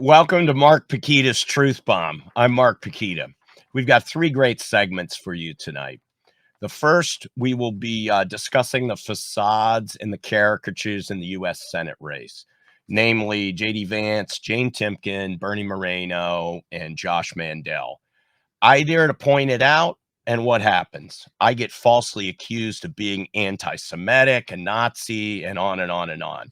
Welcome to Mark Pukita's Truth Bomb. I'm Mark Pukita. We've got three great segments for you tonight. The first, we will be discussing the facades and the caricatures in the U.S. Senate race, namely J.D. Vance, Jane Timken, Bernie Moreno, and Josh Mandel. I dare to point it out, and what happens? I get falsely accused of being anti-Semitic and Nazi and on and on and on.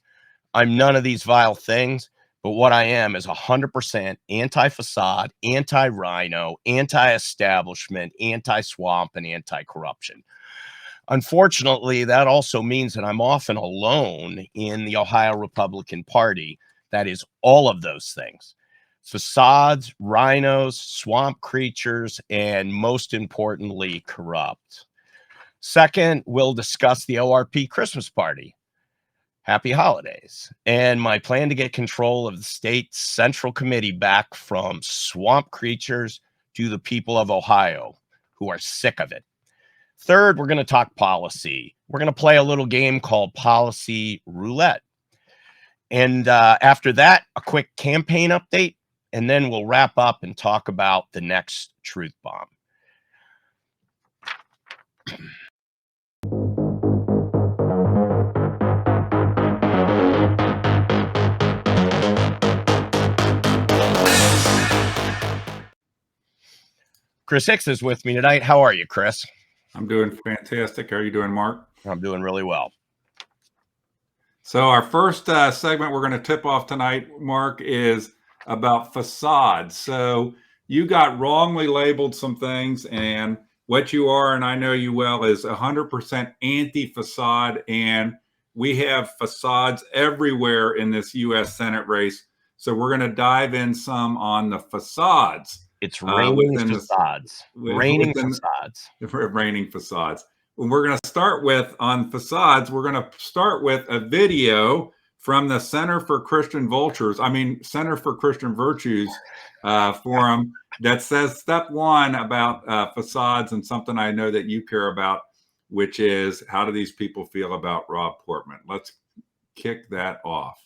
I'm none of these vile things, but what I am is 100% anti-facade, anti-rhino, anti-establishment, anti-swamp, and anti-corruption. Unfortunately, that also means that I'm often alone in the Ohio Republican Party that is all of those things. Facades, rhinos, swamp creatures, and most importantly, corrupt. Second, we'll discuss the ORP Christmas party. Happy holidays. And my plan to get control of the state central committee back from swamp creatures to the people of Ohio who are sick of it. Third, we're going to talk policy. We're going to play a little game called Policy Roulette. And after that, a quick campaign update. And then we'll wrap up and talk about the next truth bomb. Chris Hicks is with me tonight. How are you, Chris? I'm doing fantastic. How are you doing, Mark? I'm doing really well. So our first segment we're going to tip off tonight, Mark, is about facades. So you got wrongly labeled some things, and what you are, and I know you well, is 100% anti-facade, and we have facades everywhere in this U.S. Senate race. So we're going to dive in some on the facades. It's raining facades. Raining facades. Raining facades. We're going to start with, on facades, we're going to start with a video from the Center for Christian Virtues forum that says step one about facades, and something I know that you care about, which is how do these people feel about Rob Portman? Let's kick that off.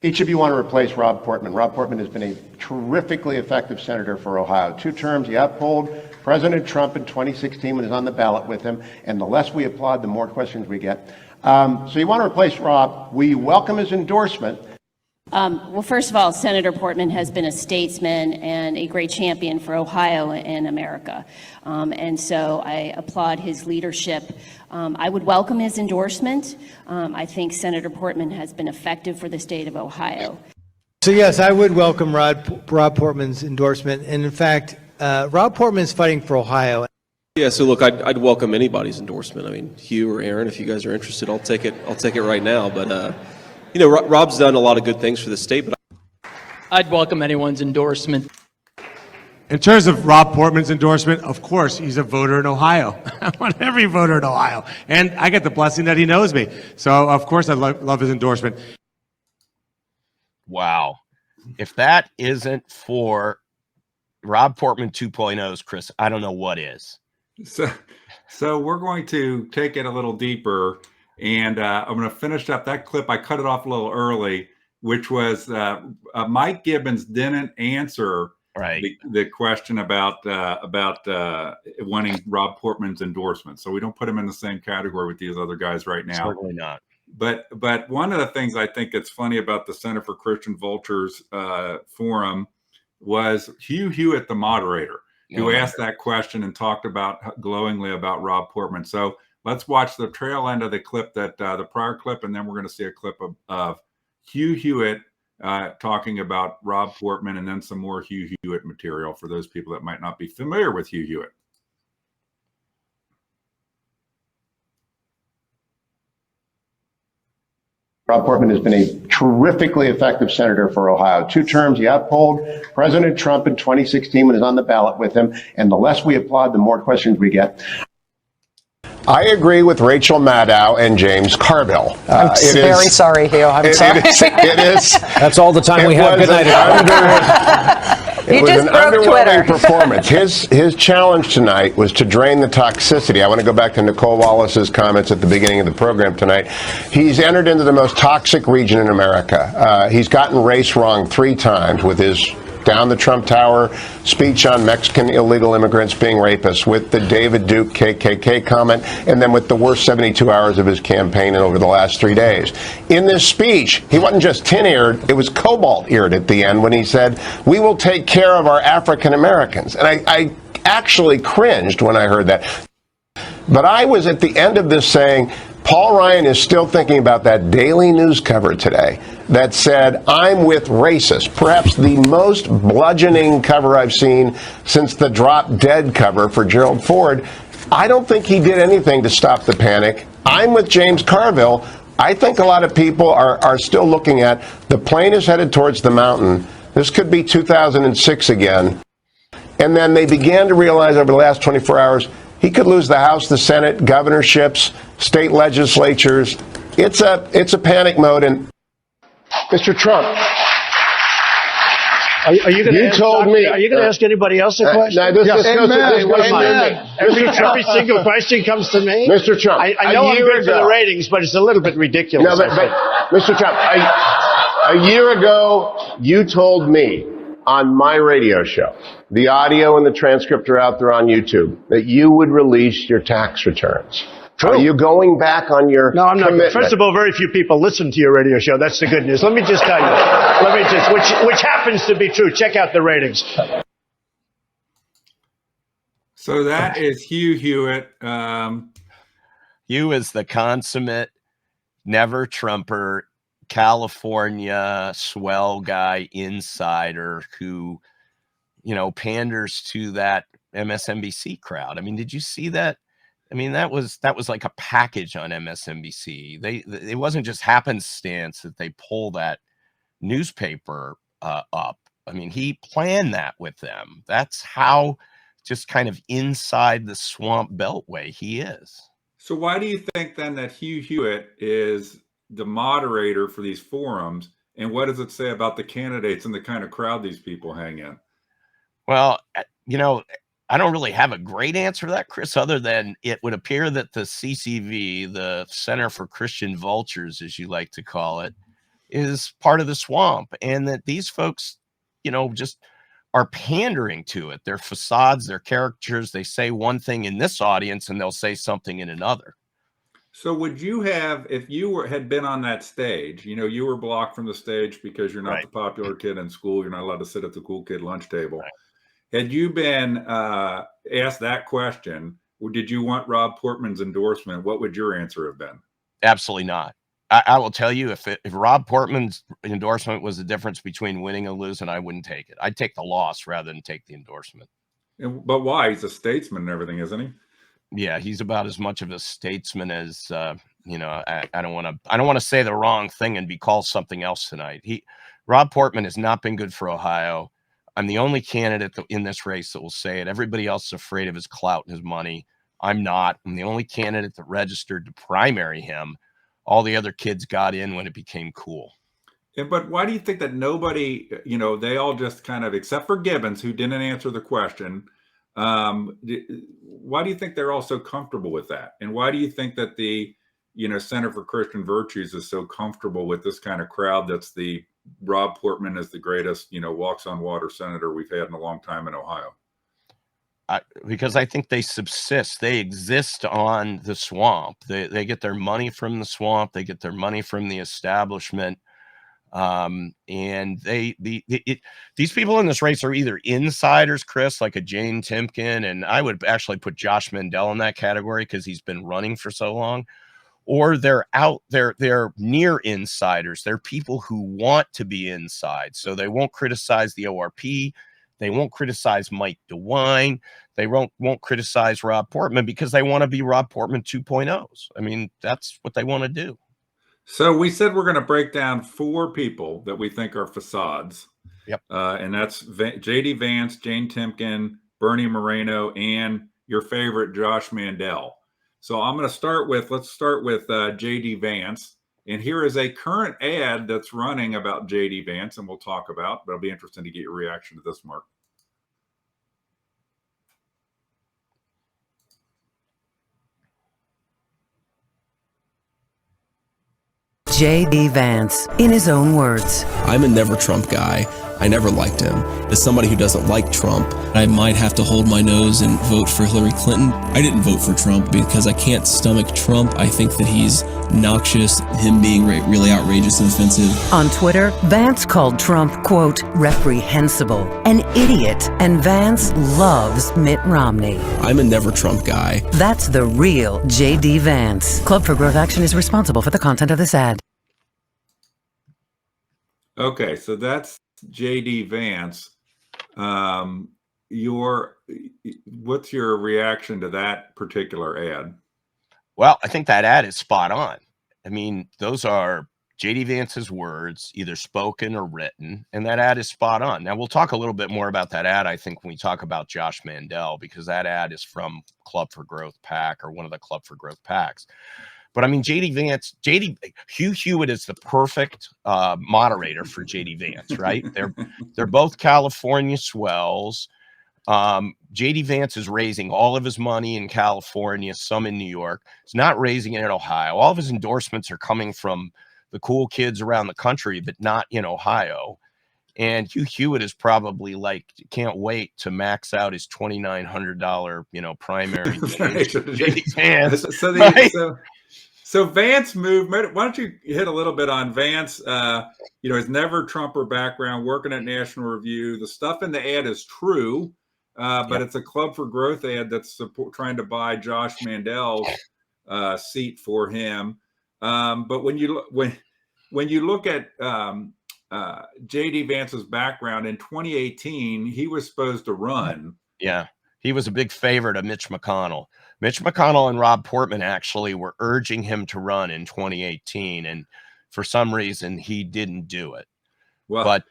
Each of you want to replace Rob Portman. Rob Portman has been a terrifically effective senator for Ohio. 2 terms, he outpolled President Trump in 2016 when he was on the ballot with him, and the less we applaud, the more questions we get. So you want to replace Rob. We welcome his endorsement. Well, first of all, Senator Portman has been a statesman and a great champion for Ohio and America. And so I applaud his leadership. I would welcome his endorsement. I think Senator Portman has been effective for the state of Ohio. So yes, I would welcome Rob Portman's endorsement. And in fact, Rob Portman is fighting for Ohio. Yeah, so look, I'd welcome anybody's endorsement. I mean, Hugh or Aaron, if you guys are interested, I'll take it right now. But you know, Rob's done a lot of good things for the state, but I'd welcome anyone's endorsement. In terms of Rob Portman's endorsement, of course, he's a voter in Ohio. I want every voter in Ohio. And I get the blessing that he knows me. So, of course, I love his endorsement. Wow. If that isn't for Rob Portman 2.0's, Chris, I don't know what is. So we're going to take it a little deeper. And I'm going to finish up that clip. I cut it off a little early, which was Mike Gibbons didn't answer the question about wanting Rob Portman's endorsement. So we don't put him in the same category with these other guys right now. Certainly not. But one of the things I think that's funny about the Center for Christian Vultures forum was Hugh Hewitt, the moderator, who asked that question and talked glowingly about Rob Portman. So let's watch the tail end of the clip, the prior clip, and then we're going to see a clip of Hugh Hewitt talking about Rob Portman, and then some more Hugh Hewitt material for those people that might not be familiar with Hugh Hewitt. Rob Portman has been a terrifically effective senator for Ohio. 2 terms, he outpolled President Trump in 2016 when he was on the ballot with him, and the less we applaud, the more questions we get. I agree with Rachel Maddow and James Carville. I'm very sorry, Hugh. I'm sorry. It is. That's all the time we have. Good night. It was an underwhelming performance. His challenge tonight was to drain the toxicity. I want to go back to Nicole Wallace's comments at the beginning of the program tonight. He's entered into the most toxic region in America. He's gotten race wrong 3 times with his down the Trump Tower speech on Mexican illegal immigrants being rapists, with the David Duke KKK comment, and then with the worst 72 hours of his campaign over the last 3 days. In this speech, he wasn't just tin-eared, it was cobalt-eared at the end when he said, "We will take care of our African Americans." And I actually cringed when I heard that. But I was at the end of this saying, Paul Ryan is still thinking about that Daily News cover today that said, "I'm with racists," perhaps the most bludgeoning cover I've seen since the Drop Dead cover for Gerald Ford. I don't think he did anything to stop the panic. I'm with James Carville. I think a lot of people are still looking at the plane is headed towards the mountain. This could be 2006 again. And then they began to realize over the last 24 hours, he could lose the House, the Senate, governorships, state legislatures. It's a panic mode. And Mr. Trump, are you going to ask anybody else a question? Every single question comes to me. Mr. Trump, I know I'm good for the ratings, but it's a little bit ridiculous. No, but Mr. Trump, a year ago, you told me on my radio show, the audio and the transcript are out there on YouTube, that you would release your tax returns. True. Are you going back on your No, I'm not. commitment? First of all, very few people listen to your radio show. That's the good news. Let me just tell you. Which happens to be true. Check out the ratings. So that is Hugh Hewitt. Hugh is the consummate never Trumper, California swell guy, insider who, panders to that MSNBC crowd. I mean, did you see that? I mean, that was like a package on MSNBC. It wasn't just happenstance that they pull that newspaper up. I mean, he planned that with them. That's how just kind of inside the swamp beltway he is. So why do you think then that Hugh Hewitt is the moderator for these forums, and what does it say about the candidates and the kind of crowd these people hang in? Well, I don't really have a great answer to that, Chris, other than it would appear that the CCV, the Center for Christian Vultures, as you like to call it, is part of the swamp, and that these folks, just are pandering to it. Their facades, their caricatures, they say one thing in this audience and they'll say something in another. So would you have, if you had been on that stage, you were blocked from the stage because you're not Right. the popular kid in school, you're not allowed to sit at the cool kid lunch table. Right. Had you been asked that question, or did you want Rob Portman's endorsement? What would your answer have been? Absolutely not. I will tell you, if Rob Portman's endorsement was the difference between winning and losing, I wouldn't take it. I'd take the loss rather than take the endorsement. But why? He's a statesman and everything, isn't he? Yeah, he's about as much of a statesman as I don't want to say the wrong thing and be called something else tonight. Rob Portman has not been good for Ohio. I'm the only candidate in this race that will say it. Everybody else is afraid of his clout and his money. I'm not. I'm the only candidate that registered to primary him. All the other kids got in when it became cool. But why do you think that nobody, they all just kind of, except for Gibbons, who didn't answer the question, why do you think they're all so comfortable with that? And why do you think that the, Center for Christian Virtues is so comfortable with this kind of crowd that's the Rob Portman is the greatest, walks on water senator we've had in a long time in Ohio? Because I think they subsist. They exist on the swamp. They get their money from the swamp. They get their money from the establishment. And these people in this race are either insiders, Chris, like a Jane Timken, and I would actually put Josh Mandel in that category because he's been running for so long, or they're near insiders. They're people who want to be inside, so they won't criticize the ORP. They won't criticize Mike DeWine. They won't criticize Rob Portman because they want to be Rob Portman 2.0s. I mean, that's what they want to do. So we said we're going to break down 4 people that we think are facades. Yep. And that's J.D. Vance, Jane Timken, Bernie Moreno, and your favorite, Josh Mandel. So I'm going to let's start with J.D. Vance. And here is a current ad that's running about J.D. Vance, and we'll talk about, but it'll be interesting to get your reaction to this, Mark. J.D. Vance, in his own words. I'm a never Trump guy. I never liked him. As somebody who doesn't like Trump, I might have to hold my nose and vote for Hillary Clinton. I didn't vote for Trump because I can't stomach Trump. I think that he's noxious, him being really outrageous and offensive. On Twitter, Vance called Trump, quote, reprehensible, an idiot, and Vance loves Mitt Romney. I'm a never Trump guy. That's the real J.D. Vance. Club for Growth Action is responsible for the content of this ad. Okay, so that's J.D. Vance. What's your reaction to that particular ad? Well, I think that ad is spot on. I mean, those are J.D. Vance's words, either spoken or written, and that ad is spot on. Now, we'll talk a little bit more about that ad, I think, when we talk about Josh Mandel, because that ad is from Club for Growth PAC, or one of the Club for Growth PACs. But I mean, J.D. Vance, Hugh Hewitt is the perfect moderator for J.D. Vance, right? They're both California swells. J.D. Vance is raising all of his money in California, some in New York. He's not raising it in Ohio. All of his endorsements are coming from the cool kids around the country, but not in Ohio. And Hugh Hewitt is probably like, can't wait to max out his $2,900, primary. J.D. Vance. So Vance moved. Why don't you hit a little bit on Vance? His never Trumper background, working at National Review. The stuff in the ad is true, but it's a Club for Growth ad that's trying to buy Josh Mandel's seat for him. But when you look at J.D. Vance's background in 2018, he was supposed to run. Yeah. He was a big favorite of Mitch McConnell. Mitch McConnell and Rob Portman actually were urging him to run in 2018, and for some reason he didn't do it. Well, but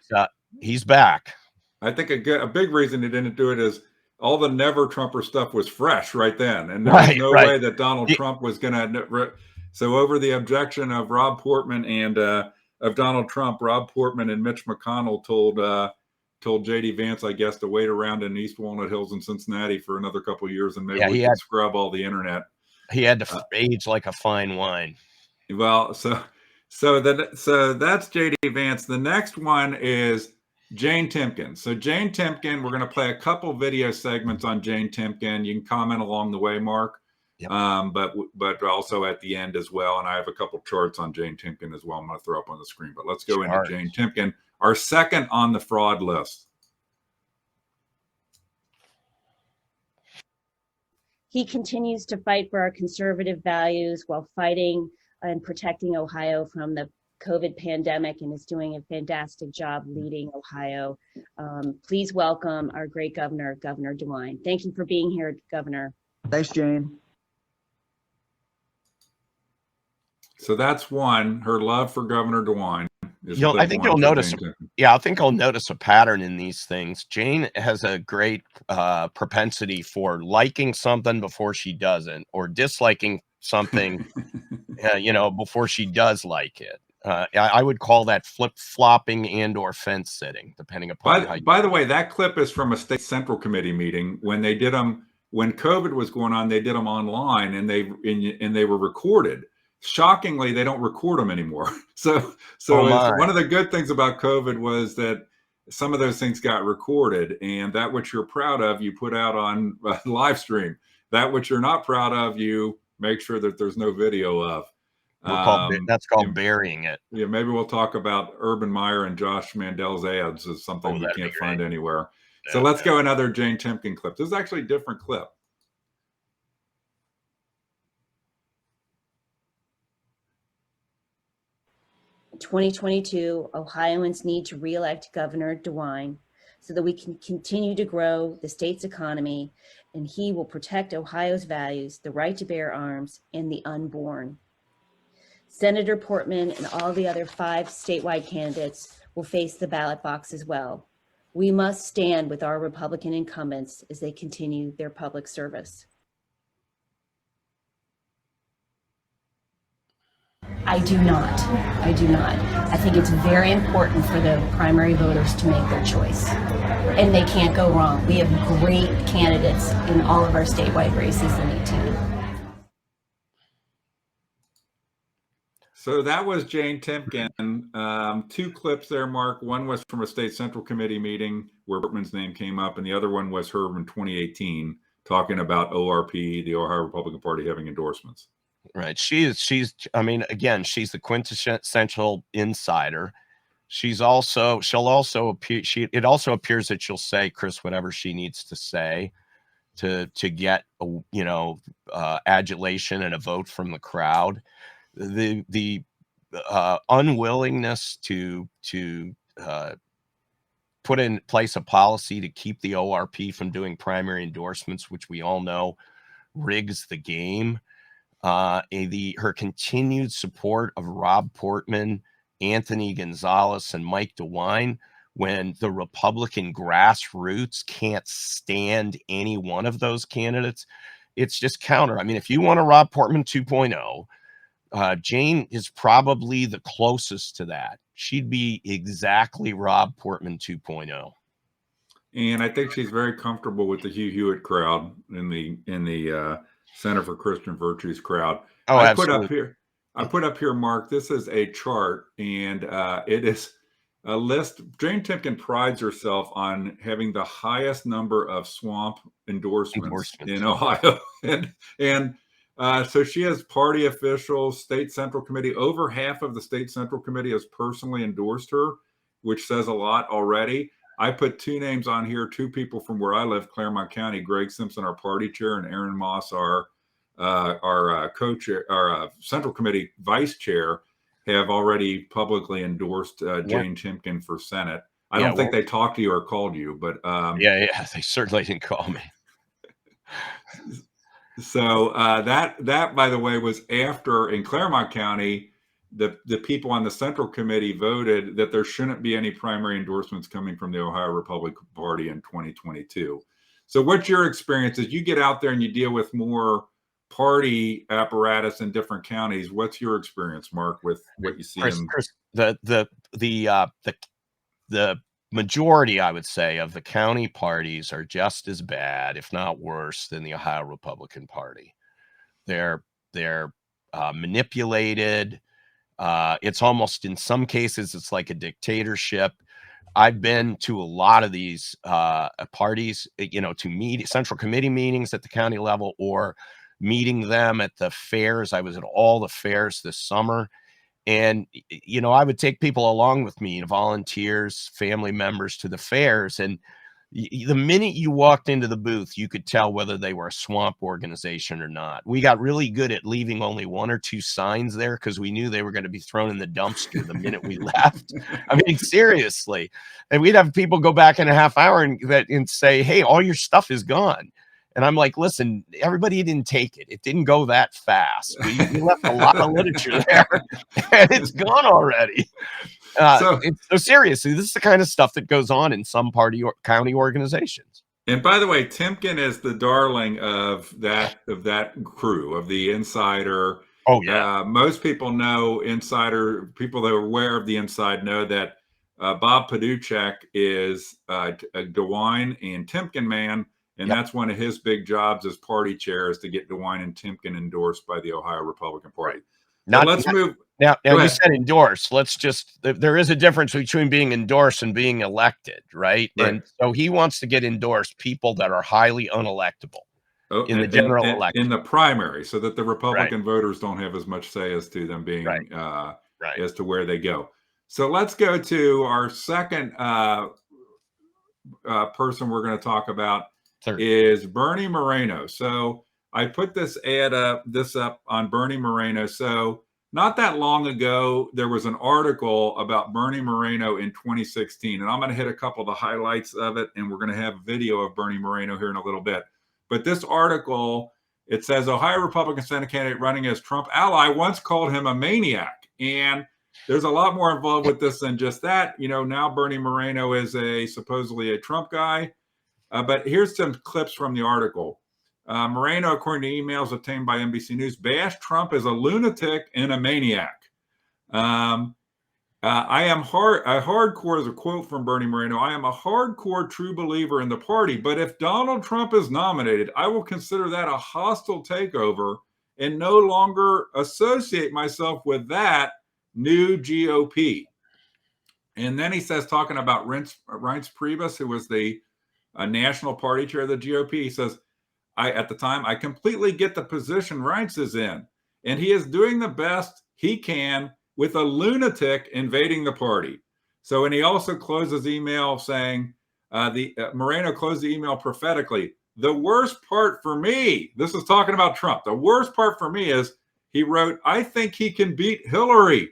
he's back. I think a big reason he didn't do it is all the never Trumper stuff was fresh right then, and there was no way that Donald Trump was going to. So over the objection of Rob Portman and of Donald Trump, Rob Portman and Mitch McConnell told J.D. Vance, I guess, to wait around in East Walnut Hills in Cincinnati for another couple of years, and maybe we could scrub all the internet. He had to age like a fine wine. Well, so that's J.D. Vance. The next one is Jane Timken. So Jane Timken, we're going to play a couple video segments on Jane Timken. You can comment along the way, Mark. Yep. But also at the end as well. And I have a couple charts on Jane Timken as well. I'm going to throw up on the screen. But let's go into Jane Timken, our second on the fraud list. He continues to fight for our conservative values while fighting and protecting Ohio from the COVID pandemic, and is doing a fantastic job leading Ohio. Please welcome our great governor, Governor DeWine. Thank you for being here, Governor. Thanks, Jane. So that's one, her love for Governor DeWine. I think you'll notice. I think I'll notice a pattern in these things. Jane has a great propensity for liking something before she doesn't, or disliking something, before she does like it. I would call that flip-flopping and/or fence sitting, depending upon By the way, that clip is from a state central committee meeting when they did them when COVID was going on. They did them online, and they were recorded. Shockingly, they don't record them anymore. So one of the good things about COVID was that some of those things got recorded, and that which you're proud of, you put out on live stream. That which you're not proud of, you make sure that there's no video of. That's called burying it. Yeah, maybe we'll talk about Urban Meyer and Josh Mandel's ads as something you can't find anywhere. So let's go another Jane Timken clip. This is actually a different clip. In 2022, Ohioans need to re-elect Governor DeWine so that we can continue to grow the state's economy, and he will protect Ohio's values, the right to bear arms, and the unborn. Senator Portman and all the other 5 statewide candidates will face the ballot box as well. We must stand with our Republican incumbents as they continue their public service. I do not. I do not. I think it's very important for the primary voters to make their choice. And they can't go wrong. We have great candidates in all of our statewide races in 18. So that was Jane Timken. Two clips there, Mark. One was from a state central committee meeting where Portman's name came up, and the other one was her in 2018 talking about ORP, the Ohio Republican Party, having endorsements. Right. She's, I mean, again, she's the quintessential insider. She'll also appear, it also appears that she'll say, Chris, whatever she needs to say to get, adulation and a vote from the crowd. The unwillingness to put in place a policy to keep the ORP from doing primary endorsements, which we all know rigs the game. Her continued support of Rob Portman, Anthony Gonzalez, and Mike DeWine, when the Republican grassroots can't stand any one of those candidates, it's just counter. I mean, if you want a Rob Portman 2.0, Jane is probably the closest to that. She'd be exactly Rob Portman 2.0. And I think she's very comfortable with the Hugh Hewitt crowd in the Center for Christian Virtues crowd. Oh, I absolutely. put up here, Mark, this is a chart, and it is a list. Jane Timken prides herself on having the highest number of swamp endorsements. In Ohio. and so she has party officials, state central committee. Over half of the state central committee has personally endorsed her, which says a lot already. I put two names on here, two people from where I live, Claremont County, Greg Simpson, our party chair, and Aaron Moss, our co-chair, our central committee vice chair, have already publicly endorsed Jane Timken for Senate. I don't think they talked to you or called you, but yeah, they certainly didn't call me. So that, by the way, was after in Claremont County, the people on the central committee voted that there shouldn't be any primary endorsements coming from the Ohio Republican Party in 2022. So what's your experience as you get out there and you deal with more party apparatus in different counties? What's your experience, Mark, with what you see? Chris, the majority, I would say, of the county parties are just as bad, if not worse, than the Ohio Republican Party. They're manipulated. It's almost, in some cases, it's like a dictatorship. I've been to a lot of these parties, to central committee meetings at the county level or meeting them at the fairs. I was at all the fairs this summer. And, I would take people along with me, volunteers, family members to the fairs. And the minute you walked into the booth, you could tell whether they were a swamp organization or not. We got really good at leaving only one or two signs there because we knew they were going to be thrown in the dumpster the minute we left. I mean, seriously. And we'd have people go back in a half hour and say, hey, all your stuff is gone. And I'm like, listen, everybody didn't take it. It didn't go that fast. We left a lot of literature there, and it's gone already. So seriously, this is the kind of stuff that goes on in some party or county organizations. And by the way, Timken is the darling of that crew, of the insider. Oh, yeah. Most people know insider. People that are aware of the inside know that Bob Paduchek is a DeWine and Timken man. And that's one of his big jobs as party chair, is to get DeWine and Timken endorsed by the Ohio Republican Party. Now let's move. Now you said endorse. There is a difference between being endorsed and being elected, right? And so he wants to get endorsed people that are highly unelectable in the general election. In the primary, so that the Republican voters don't have as much say as to them being, as to where they go. So let's go to our second person we're going to talk about. Is Bernie Moreno. So I put this up on Bernie Moreno. So not that long ago, there was an article about Bernie Moreno in 2016, and I'm going to hit a couple of the highlights of it, and we're going to have a video of Bernie Moreno here in a little bit. But this article, it says Ohio Republican Senate candidate running as Trump ally once called him a maniac. And there's a lot more involved with this than just that. Now Bernie Moreno is supposedly a Trump guy. But here's some clips from the article. Moreno, according to emails obtained by NBC News, bashed Trump as a lunatic and a maniac. I am hardcore is a quote from Bernie Moreno. I am a hardcore true believer in the party, but if Donald Trump is nominated, I will consider that a hostile takeover and no longer associate myself with that new GOP. And then he says, talking about Reince Priebus, who was the national party chair of the GOP, he says, at the time, I completely get the position Reince is in, and he is doing the best he can with a lunatic invading the party. So, and he also closes email saying, Moreno closed the email prophetically. The worst part for me, this is talking about Trump. The worst part for me is he wrote, I think he can beat Hillary.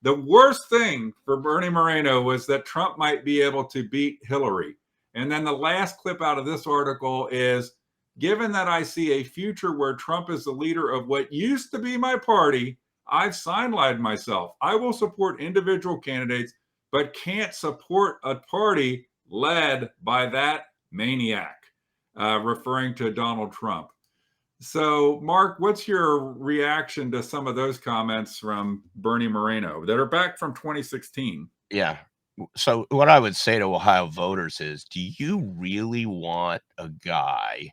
The worst thing for Bernie Moreno was that Trump might be able to beat Hillary. And then the last clip out of this article is, given that I see a future where Trump is the leader of what used to be my party, I've sidelined myself. I will support individual candidates, but can't support a party led by that maniac, referring to Donald Trump. So, Mark, what's your reaction to some of those comments from Bernie Moreno that are back from 2016? Yeah. So what I would say to Ohio voters is, do you really want a guy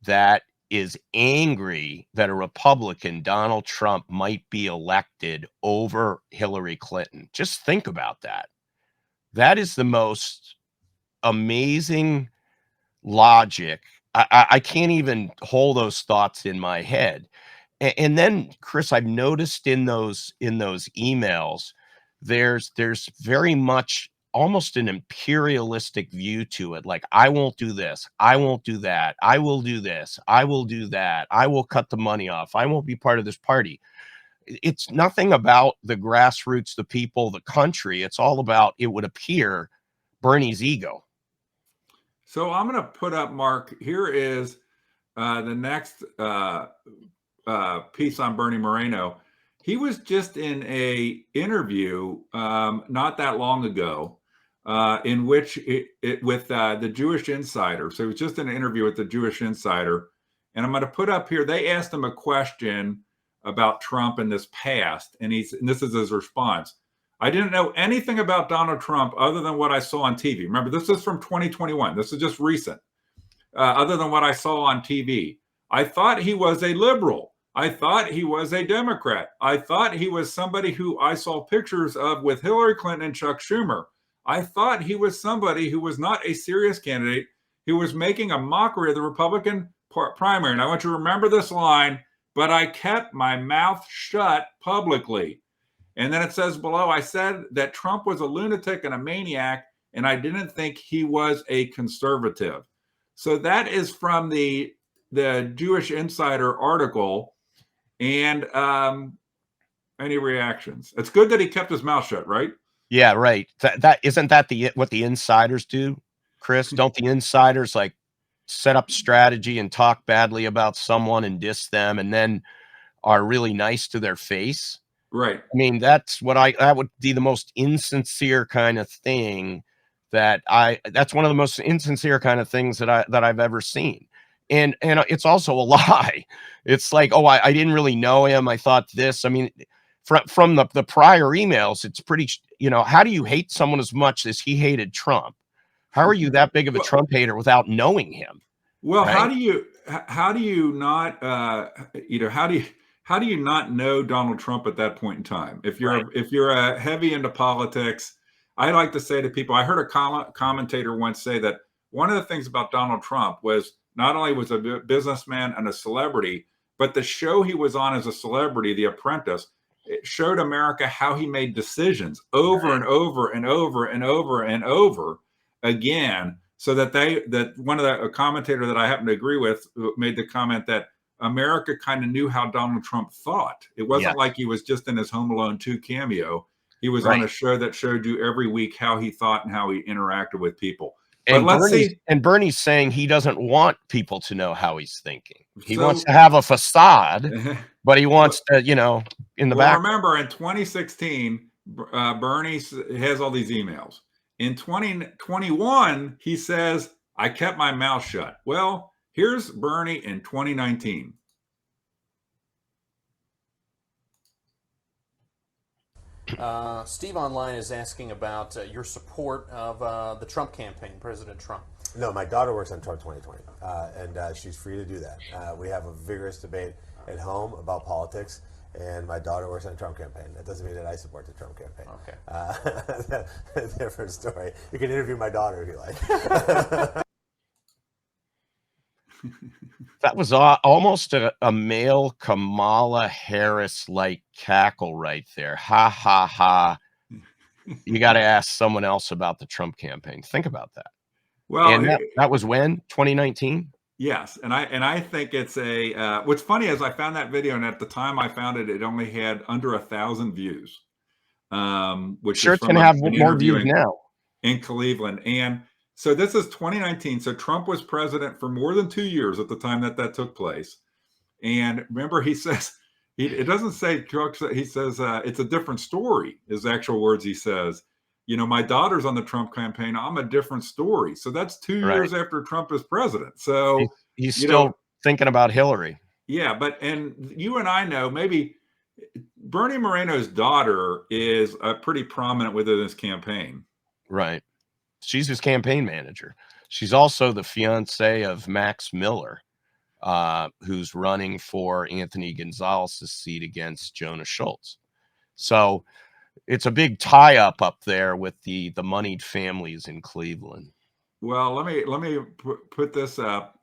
that is angry that a Republican, Donald Trump, might be elected over Hillary Clinton? Just think about that. That is the most amazing logic. I can't even hold those thoughts in my head. And then, Chris, I've noticed in those emails, there's very much almost an imperialistic view to it. Like, I won't do this, I won't do that, I will do this, I will do that, I will cut the money off, I won't be part of this party. It's nothing about the grassroots, the people, the country. It's all about, it would appear, Bernie's ego. So I'm going to put up, Mark, here is the next piece on Bernie Moreno. He was just in a interview not that long ago in which with the Jewish Insider. So it was just an interview with the Jewish Insider. And I'm going to put up here, they asked him a question about Trump in this past. And this is his response. I didn't know anything about Donald Trump other than what I saw on TV. Remember, this is from 2021. This is just recent. Other than what I saw on TV. I thought he was a liberal. I thought he was a Democrat. I thought he was somebody who I saw pictures of with Hillary Clinton and Chuck Schumer. I thought he was somebody who was not a serious candidate, who was making a mockery of the Republican primary. And I want you to remember this line, but I kept my mouth shut publicly. And then it says below, I said that Trump was a lunatic and a maniac, and I didn't think he was a conservative. So that is from the Jewish Insider article. And any reactions? It's good that he kept his mouth shut, right? Yeah, right. That isn't that what the insiders do, Chris? Don't the insiders like set up strategy and talk badly about someone and diss them, and then are really nice to their face? Right. I mean, that's what that would be the most insincere kind of thing that's one of the most insincere kind of things that I've ever seen. And it's also a lie. It's like, oh, I didn't really know him, I thought this. I mean, from the prior emails, it's pretty, how do you hate someone as much as he hated Trump? How are you that big of a Trump hater without knowing him? Well, right? how do you not how do you not know Donald Trump at that point in time? If you're a heavy into politics, I like to say to people, I heard a commentator once say that one of the things about Donald Trump was not only was a businessman and a celebrity, but the show he was on as a celebrity, The Apprentice, it showed America how he made decisions over and over and over and over and over again. So that one of a commentator that I happen to agree with made the comment that America kind of knew how Donald Trump thought. It wasn't like he was just in his Home Alone 2 cameo. He was on a show that showed you every week how he thought and how he interacted with people. And Bernie's saying he doesn't want people to know how he's thinking. He wants to have a facade, but he wants to, in the back. Remember, in 2016, Bernie has all these emails. In 2021, he says, I kept my mouth shut. Well, here's Bernie in 2019. Steve online is asking about your support of the Trump campaign, President Trump. No, my daughter works on Trump 2020, and she's free to do that. We have a vigorous debate at home about politics, and my daughter works on the Trump campaign. That doesn't mean that I support the Trump campaign. Okay. Different story. You can interview my daughter if you like. That was almost a male Kamala Harris-like cackle right there. Ha, ha, ha. You got to ask someone else about the Trump campaign. Think about that. Well, and that was when? 2019? Yes, and I think it's a. What's funny is I found that video, and at the time I found it, it only had under 1,000 views. Which sure, is it's going to have more views now in Cleveland. And so this is 2019. So Trump was president for more than 2 years at the time that took place. And remember, he says it doesn't say trucks. He says it's a different story. His actual words. He says, you know, my daughter's on the Trump campaign. I'm a different story. So that's 2 years after Trump is president. So he's still thinking about Hillary. Yeah, and you and I know maybe Bernie Moreno's daughter is pretty prominent within this campaign. Right. She's his campaign manager. She's also the fiance of Max Miller, who's running for Anthony Gonzalez's seat against Jonah Schultz. So it's a big tie-up up there with the moneyed families in Cleveland. Well, let me put this up.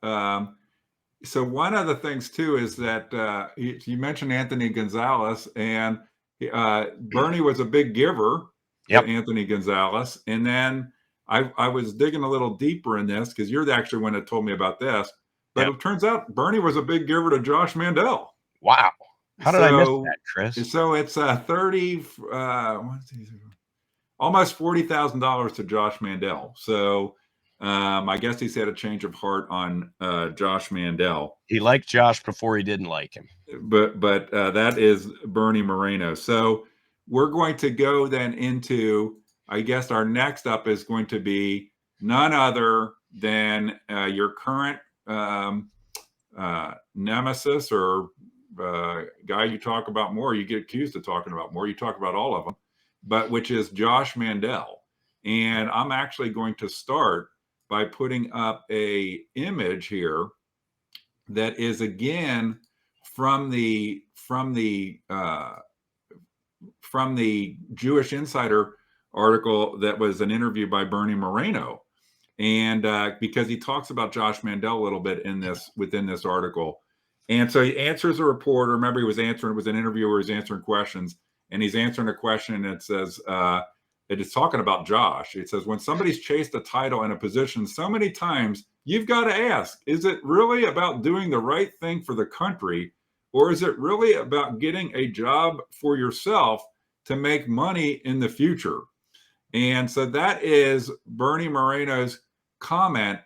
So one of the things too is that you mentioned Anthony Gonzalez, and Bernie was a big giver to Anthony Gonzalez. And then I was digging a little deeper in this because you're actually one that told me about this. But it turns out Bernie was a big giver to Josh Mandel. Wow. How did I miss that, Chris? So it's almost $40,000 to Josh Mandel. So I guess he's had a change of heart on Josh Mandel. He liked Josh before he didn't like him. But that is Bernie Moreno. So we're going to go then into, I guess our next up is going to be none other than your current nemesis or guy you talk about more, you get accused of talking about more, you talk about all of them, but which is Josh Mandel. And I'm actually going to start by putting up a image here that is again from the Jewish Insider article that was an interview by Bernie Moreno. And because he talks about Josh Mandel a little bit within this article. And so he answers a reporter. Remember, it was an interview where he's answering questions, and he's answering a question, and it says, it is talking about Josh. It says, when somebody's chased a title and a position so many times, you've got to ask, is it really about doing the right thing for the country, or is it really about getting a job for yourself to make money in the future? And so that is Bernie Moreno's comment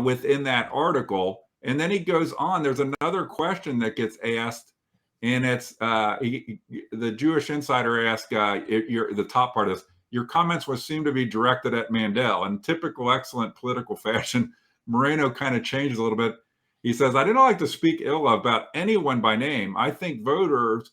within that article. And then he goes on. There's another question that gets asked, and it's the Jewish Insider asked the top part is, your comments would seem to be directed at Mandel. In typical excellent political fashion, Moreno kind of changes a little bit. He says, I didn't like to speak ill about anyone by name. I think voters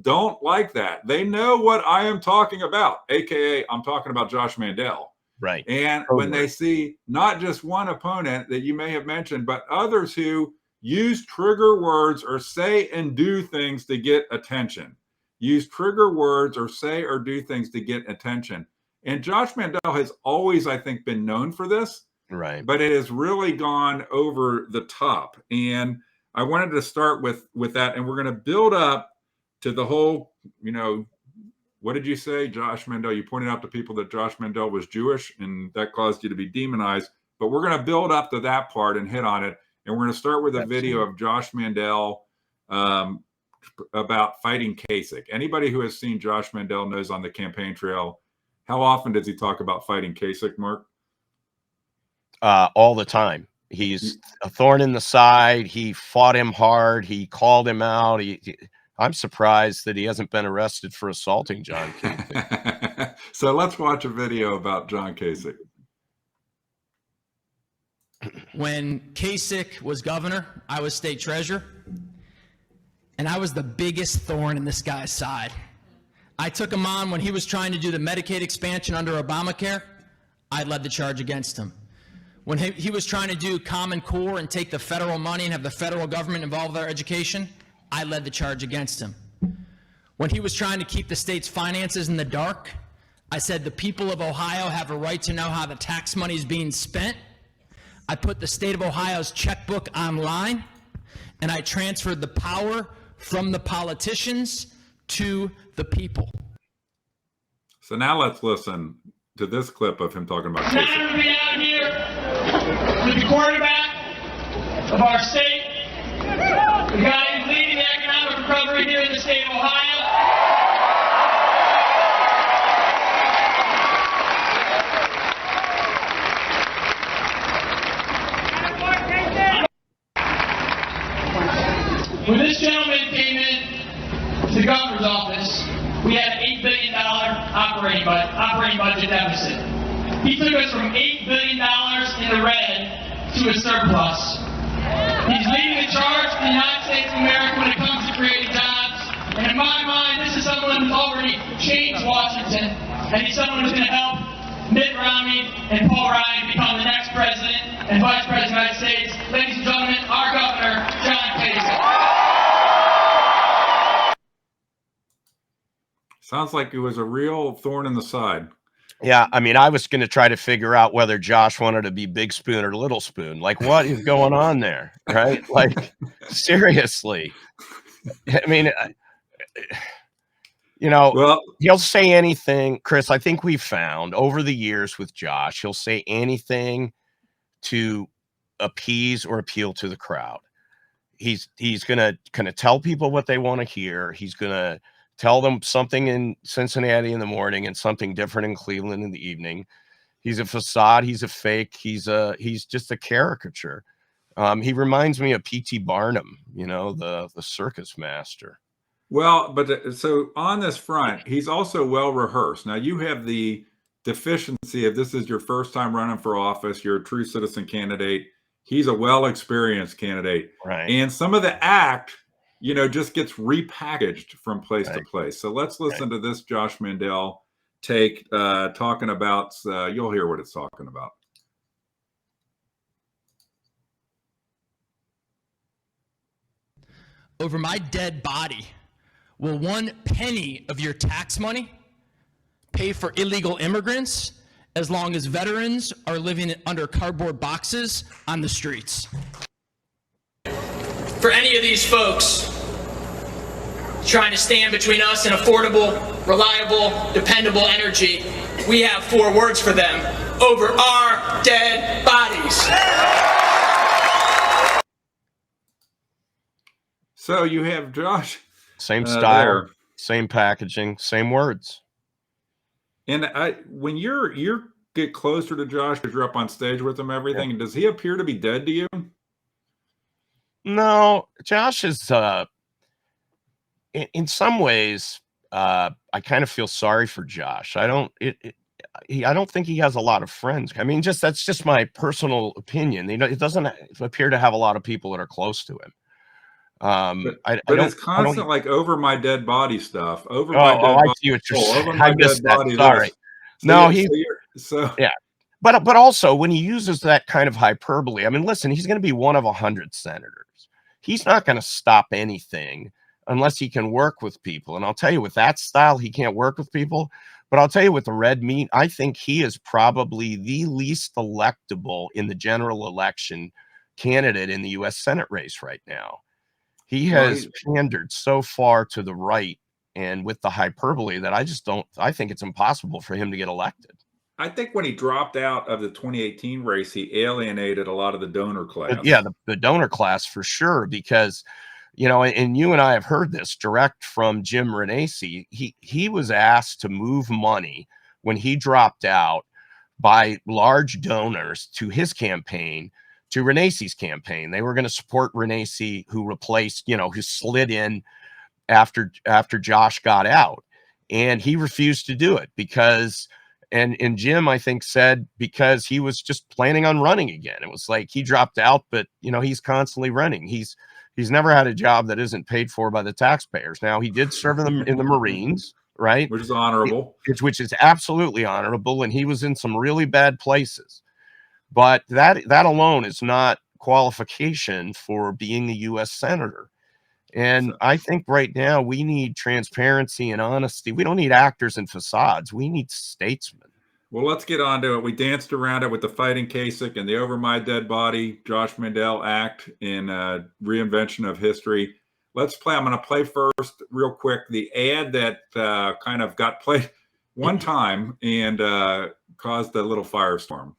don't like that. They know what I am talking about, AKA I'm talking about Josh Mandel. Right. And when they see not just one opponent that you may have mentioned, but others who use trigger words or say and do things to get attention, use trigger words or say or do things to get attention. And Josh Mandel has always, I think, been known for this. Right. But it has really gone over the top. And I wanted to start with that. And we're going to build up to the whole, what did you say, Josh Mandel? You pointed out to people that Josh Mandel was Jewish, and that caused you to be demonized. But we're going to build up to that part and hit on it. And we're going to start with a video of Josh Mandel about fighting Kasich. Anybody who has seen Josh Mandel knows on the campaign trail, how often does he talk about fighting Kasich, Mark? All the time. He's a thorn in the side. He fought him hard. He called him out. I'm surprised that he hasn't been arrested for assaulting John Kasich. So let's watch a video about John Kasich. When Kasich was governor, I was state treasurer, and I was the biggest thorn in this guy's side. I took him on when he was trying to do the Medicaid expansion under Obamacare. I led the charge against him. When he was trying to do Common Core and take the federal money and have the federal government involved with our education, I led the charge against him. When he was trying to keep the state's finances in the dark, I said the people of Ohio have a right to know how the tax money is being spent. I put the state of Ohio's checkbook online, and I transferred the power from the politicians to the people. So now let's listen to this clip of him talking about It's an honor to be out here with the quarterback of our state, the guy who's leading the economic recovery here in the state of Ohio. When this gentleman came in to the governor's office, we had an $8 billion operating budget deficit. He took us from $8 billion in the red to a surplus. He's leading the charge for the United States of America when it comes to creating jobs. And in my mind, this is someone who's already changed Washington, and he's someone who's going to help Mitt Romney and Paul Ryan become the next president and vice president of the United States. Ladies and gentlemen, our governor, John Kasich. Sounds like it was a real thorn in the side. Yeah, I mean, I was going to try to figure out whether Josh wanted to be Big Spoon or Little Spoon. Like, what is going on there, right? Like, seriously. I mean, you know, well, he'll say anything. Chris, I think we found over the years with Josh, he'll say anything to appease or appeal to the crowd. He's going to kind of tell people what they want to hear. He's going to tell them something in Cincinnati in the morning and something different in Cleveland in the evening. He's a facade. He's a fake. He's just a caricature. He reminds me of P.T. Barnum, you know, the circus master. Well, but so on this front, he's also well rehearsed. Now you have the deficiency of this is your first time running for office. You're a true citizen candidate. He's a well-experienced candidate. Right. And some of the act, you know, just gets repackaged from place to place. So let's listen to this Josh Mandel take talking about, you'll hear what it's talking about. Over my dead body, will 1 penny of your tax money pay for illegal immigrants as long as veterans are living under cardboard boxes on the streets? For any of these folks trying to stand between us and affordable, reliable, dependable energy, we have 4 words for them: over our dead bodies. So you have Josh. Same style, same packaging, same words. And when you're get closer to Josh because you're up on stage with him, everything, does he appear to be dead to you? No, Josh is in some ways I kind of feel sorry for Josh. I don't think he has a lot of friends. I mean, that's just my personal opinion. You know, it doesn't appear to have a lot of people that are close to him. But it's constant, like over my dead body stuff. Over my dead I body. see what you're saying. Over my dead body. Sorry. So yeah. But also when he uses that kind of hyperbole, I mean, listen, he's going to be one of 100 senators. He's not going to stop anything unless he can work with people. And I'll tell you, with that style, he can't work with people. But I'll tell you, with the red meat, I think he is probably the least electable in the general election candidate in the U.S. Senate race right now. He has pandered so far to the right and with the hyperbole that I think it's impossible for him to get elected. I think when he dropped out of the 2018 race, he alienated a lot of the donor class. Yeah, the donor class for sure, because, you know, and you and I have heard this direct from Jim Renacci. He was asked to move money when he dropped out by large donors to his campaign, to Renacci's campaign. They were going to support Renacci, who replaced, you know, who slid in after Josh got out, and he refused to do it because, and Jim, I think, said because he was just planning on running again. It was like he dropped out, but, you know, he's constantly running. He's never had a job that isn't paid for by the taxpayers. Now, he did serve in the Marines. right? Which is honorable. Which is absolutely honorable, and he was in some really bad places. But that alone is not qualification for being a U.S. senator. And I think right now we need transparency and honesty. We don't need actors and facades. We need statesmen. Well, let's get on to it. We danced around it with the Fighting Kasich and the Over My Dead Body, Josh Mandel Act in reinvention of history. Let's play. I'm going to play first real quick the ad that kind of got played one time and caused a little firestorm.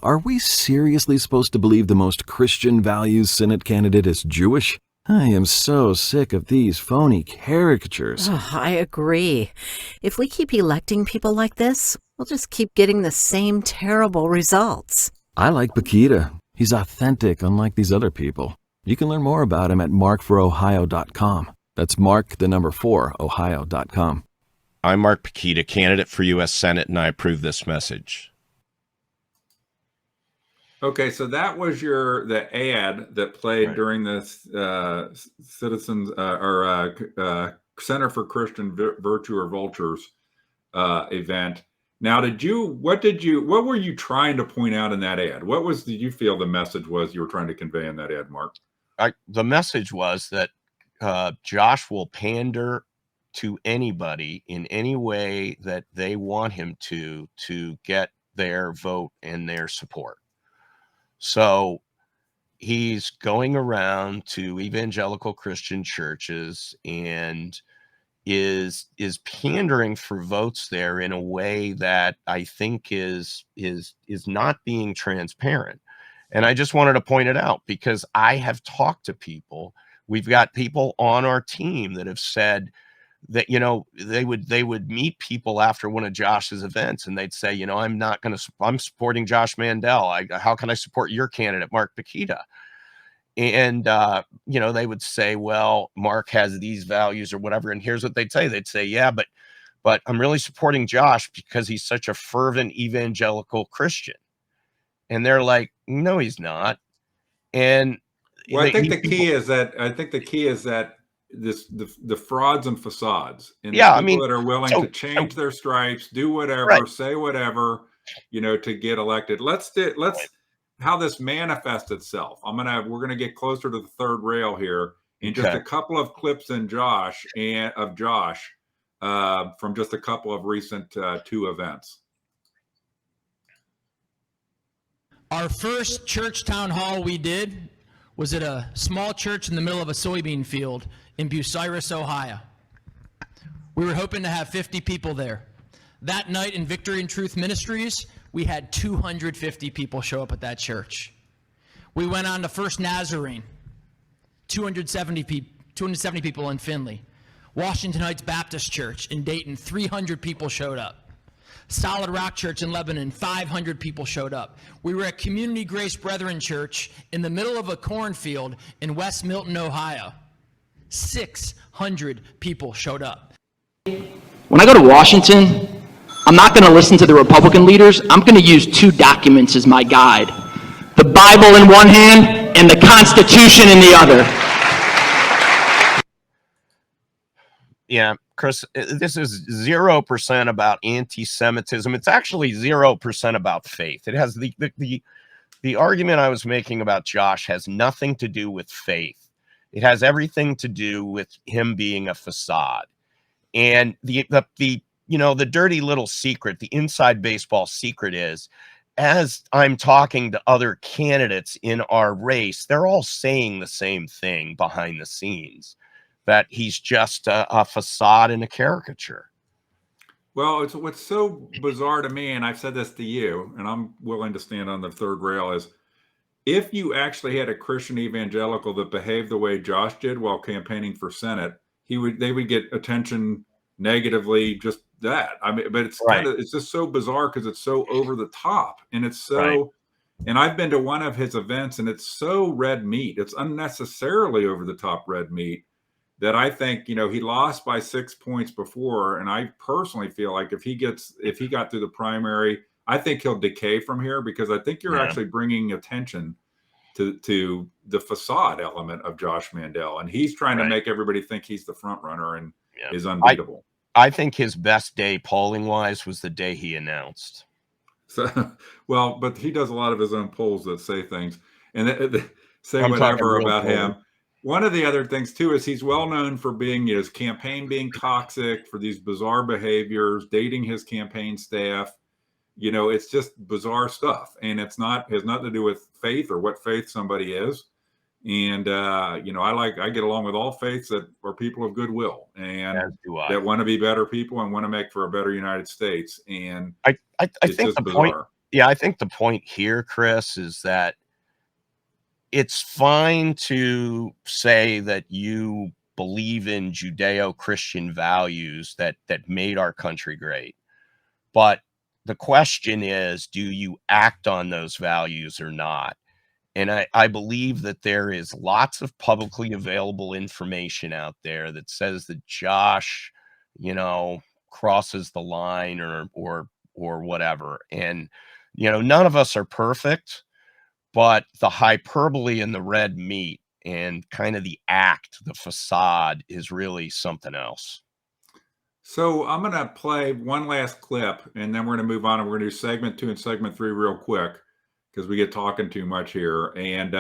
Are we seriously supposed to believe the most Christian values Senate candidate is Jewish? I am so sick of these phony caricatures. Oh, I agree. If we keep electing people like this, we'll just keep getting the same terrible results. I like Pukita. He's authentic, unlike these other people. You can learn more about him at markforohio.com. That's Mark, the number 4, Ohio.com. I'm Mark Pukita, candidate for U.S. Senate, and I approve this message. Okay, so that was the ad that played during this Citizens or Center for Christian Virtue or Vultures event. Now, what were you trying to point out in that ad? Did you feel the message was you were trying to convey in that ad, Mark? The message was that Josh will pander to anybody in any way that they want him to get their vote and their support. So he's going around to evangelical Christian churches and is pandering for votes there in a way that I think is not being transparent. And I just wanted to point it out because I have talked to people. We've got people on our team that have said that, they would meet people after one of Josh's events and they'd say, I'm supporting Josh Mandel. How can I support your candidate, Mark Pukita? And, they would say, well, Mark has these values or whatever. And here's what they'd say. They'd say, yeah, but I'm really supporting Josh because he's such a fervent evangelical Christian. And they're like, no, he's not. And I think the key is that the frauds and facades and the people that are willing to change their stripes, do whatever, say whatever, to get elected. Let's how this manifests itself. We're gonna get closer to the third rail here in just a couple of clips from just a couple of recent 2 events. Our first church town hall we did was at a small church in the middle of a soybean field in Bucyrus, Ohio. We were hoping to have 50 people there. That night in Victory and Truth Ministries, we had 250 people show up at that church. We went on to First Nazarene, 270 people in Findlay. Washington Heights Baptist Church in Dayton, 300 people showed up. Solid Rock Church in Lebanon, 500 people showed up. We were at Community Grace Brethren Church in the middle of a cornfield in West Milton, Ohio. 600 people showed up. When I go to Washington, I'm not going to listen to the Republican leaders. I'm going to use 2 documents as my guide. The Bible in one hand and the Constitution in the other. Yeah, Chris, this is 0% about anti-Semitism. It's actually 0% about faith. It has the argument I was making about Josh has nothing to do with faith. It has everything to do with him being a facade. And the dirty little secret, the inside baseball secret is, as I'm talking to other candidates in our race, they're all saying the same thing behind the scenes, that he's just a facade and a caricature. Well, what's so bizarre to me, and I've said this to you, and I'm willing to stand on the third rail, is if you actually had a Christian evangelical that behaved the way Josh did while campaigning for Senate, they would get attention negatively, just that. But it's it's just so bizarre because it's so over the top, and it's so. And I've been to one of his events, and it's so red meat. It's unnecessarily over the top red meat that I think, he lost by 6 points before. And I personally feel like if he got through the primary, I think he'll decay from here because I think you're actually bringing attention to the facade element of Josh Mandel, and he's trying to make everybody think he's the front runner and is unbeatable. I think his best day polling wise was the day he announced. So, well, but he does a lot of his own polls that say things and say I'm whatever talking about real him. One of the other things too is he's well known for being his campaign being toxic, for these bizarre behaviors, dating his campaign staff. You know, it's just bizarre stuff, and has nothing to do with faith or what faith somebody is. And you know, I get along with all faiths that are people of goodwill and that want to be better people and want to make for a better United States. And I it's think just the bizarre. point, yeah, I think the point here, Chris, is that it's fine to say that you believe in Judeo-Christian values that made our country great, but the question is, do you act on those values or not? And I believe that there is lots of publicly available information out there that says that Josh, you know, crosses the line or whatever. And, you know, none of us are perfect, but the hyperbole and the red meat and kind of the act, the facade is really something else. So I'm going to play one last clip, and then we're going to move on, and we're going to do segment 2 and segment 3 real quick because we get talking too much here. And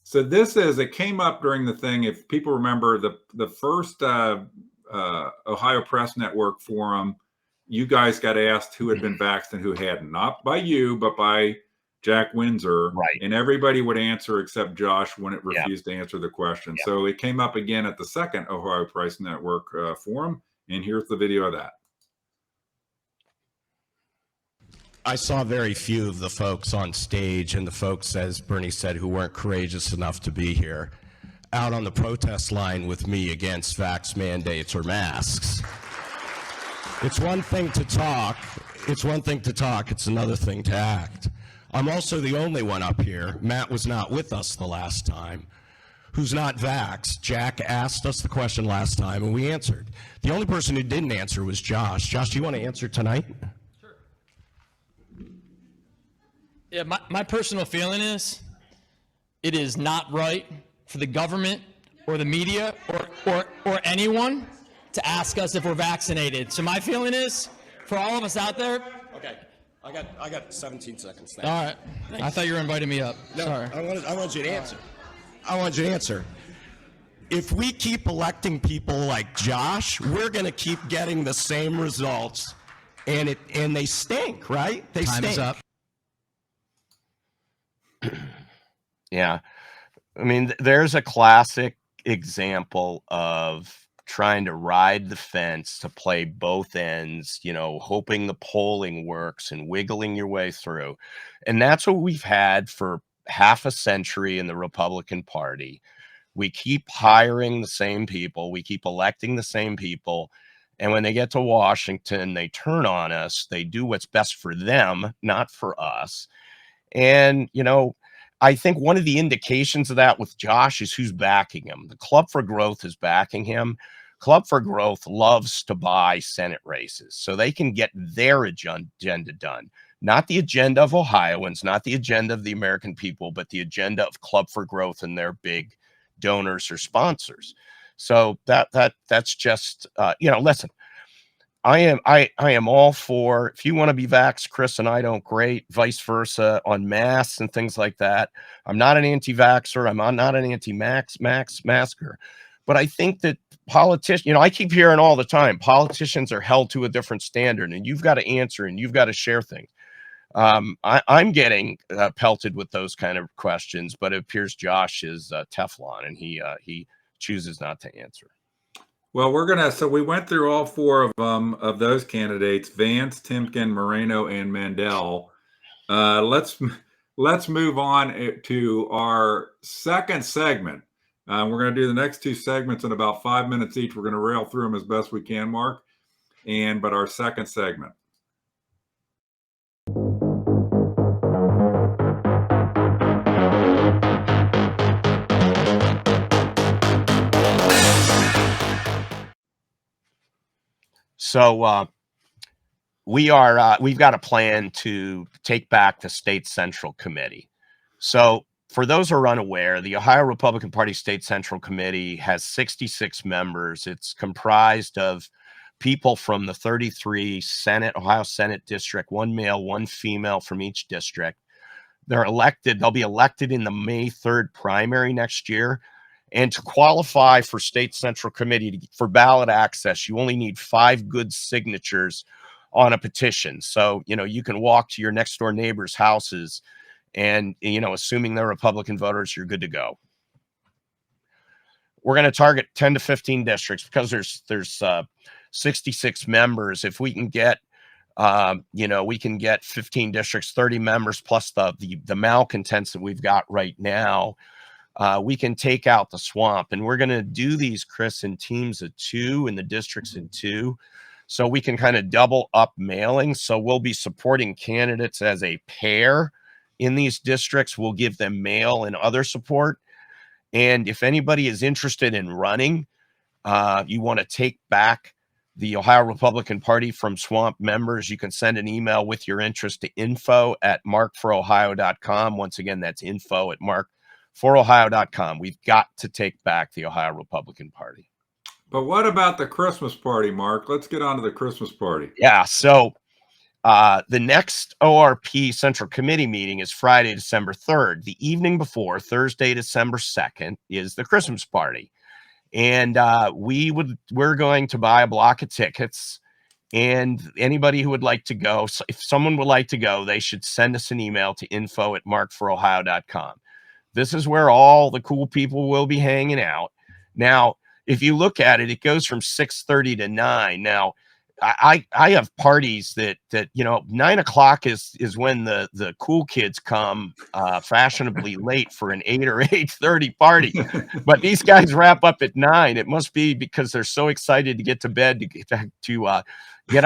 so it came up during the thing. If people remember the first Ohio Press Network forum, you guys got asked who had been vaxxed and who hadn't, not by you, but by Jack Windsor. Right. And everybody would answer except Josh when it refused to answer the question. So it came up again at the second Ohio Press Network forum. And here's the video of that. I saw very few of the folks on stage and the folks, as Bernie said, who weren't courageous enough to be here, out on the protest line with me against vax mandates or masks. It's one thing to talk. It's another thing to act. I'm also the only one up here. Matt was not with us the last time. Who's not vaxxed. Jack asked us the question last time and we answered. The only person who didn't answer was Josh. Josh, do you want to answer tonight? Sure. Yeah, my personal feeling is it is not right for the government or the media or anyone to ask us if we're vaccinated. So my feeling is for all of us out there. Okay, I got 17 seconds. All right. I thought you were inviting me up. No, Sorry. I want you to answer. I want you to answer. If we keep electing people like Josh, we're going to keep getting the same results, and they stink, right? They Time stink. is up. Yeah. I mean, there's a classic example of trying to ride the fence to play both ends, you know, hoping the polling works and wiggling your way through. And that's what we've had for half a century in the Republican Party. We keep hiring the same people. We keep electing the same people. And when they get to Washington, they turn on us. They do what's best for them, not for us. And, you know, I think one of the indications of that with Josh is who's backing him. The Club for Growth is backing him. Club for Growth loves to buy Senate races so they can get their agenda done. Not the agenda of Ohioans, not the agenda of the American people, but the agenda of Club for Growth and their big donors or sponsors. So that's just you know, listen, I am all for, if you want to be vaxxed, Chris and I don't, great, vice versa on masks and things like that. I'm not an anti-vaxxer. I'm not an anti-masker. But I think that politicians, you know, I keep hearing all the time, politicians are held to a different standard and you've got to answer and you've got to share things. I'm getting pelted with those kind of questions, but it appears Josh is Teflon and he chooses not to answer. Well, so we went through all four of those candidates: Vance, Timken, Moreno, and Mandel. Let's move on to our second segment. We're going to do the next two segments in about 5 minutes each. We're going to rail through them as best we can, Mark. But our second segment. So we've got a plan to take back the state central committee. So For those who are unaware, the Ohio Republican Party State Central Committee has 66 members. It's comprised of people from the 33 Ohio Senate district, 1 male, 1 female from each district. They're elected. They'll be elected in the May 3rd primary next year. And to qualify for State Central Committee for ballot access, you only need 5 good signatures on a petition. So, you can walk to your next door neighbor's houses and, assuming they're Republican voters, you're good to go. We're going to target 10 to 15 districts because there's 66 members. If we can get, we can get 15 districts, 30 members plus the malcontents that we've got right now. We can take out the swamp, and we're going to do these, Chris, in teams of 2 and the districts in 2. So we can kind of double up mailing. So we'll be supporting candidates as a pair in these districts. We'll give them mail and other support. And if anybody is interested in running, you want to take back the Ohio Republican Party from swamp members, you can send an email with your interest to info@markforohio.com. Once again, that's info@markforohio.com. We've got to take back the Ohio Republican Party. But what about the Christmas party, Mark? Let's get on to the Christmas party. Yeah, so the next ORP Central Committee meeting is Friday, December 3rd. The evening before, Thursday, December 2nd, is the Christmas party. And we're going to buy a block of tickets. And anybody who would like to go, so if someone would like to go, they should send us an email to info@markforohio.com. This is where all the cool people will be hanging out. Now, if you look at it, it goes from 6:30 to 9. Now, I have parties that 9 o'clock is when the cool kids come fashionably late for an 8 or 8:30 party. But these guys wrap up at 9. It must be because they're so excited to get to bed to get